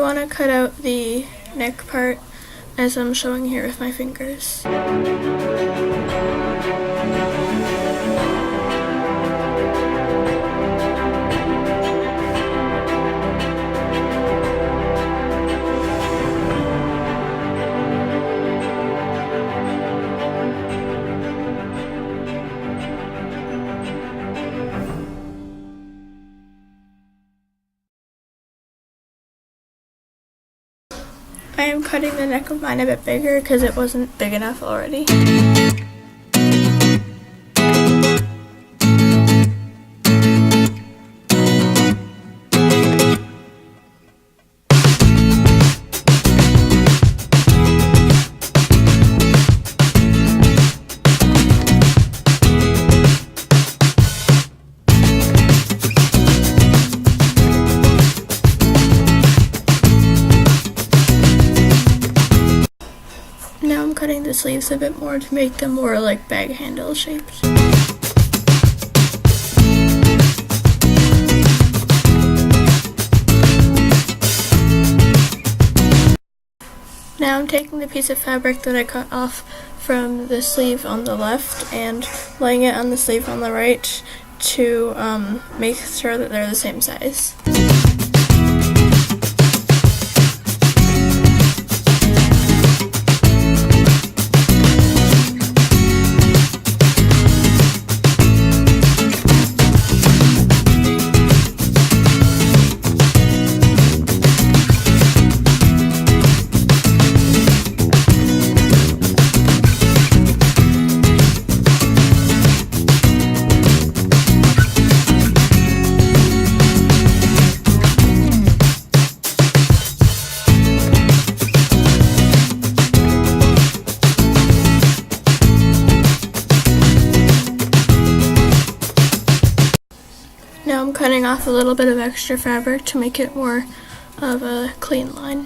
want to cut out the neck part as I'm showing here with my fingers. I am cutting the neck of mine a bit bigger because it wasn't big enough already. Now I'm cutting the sleeves a bit more to make them more like bag handle shaped. Now I'm taking the piece of fabric that I cut off from the sleeve on the left and laying it on the sleeve on the right to make sure that they're the same size. Now I'm cutting off a little bit of extra fabric to make it more of a clean line.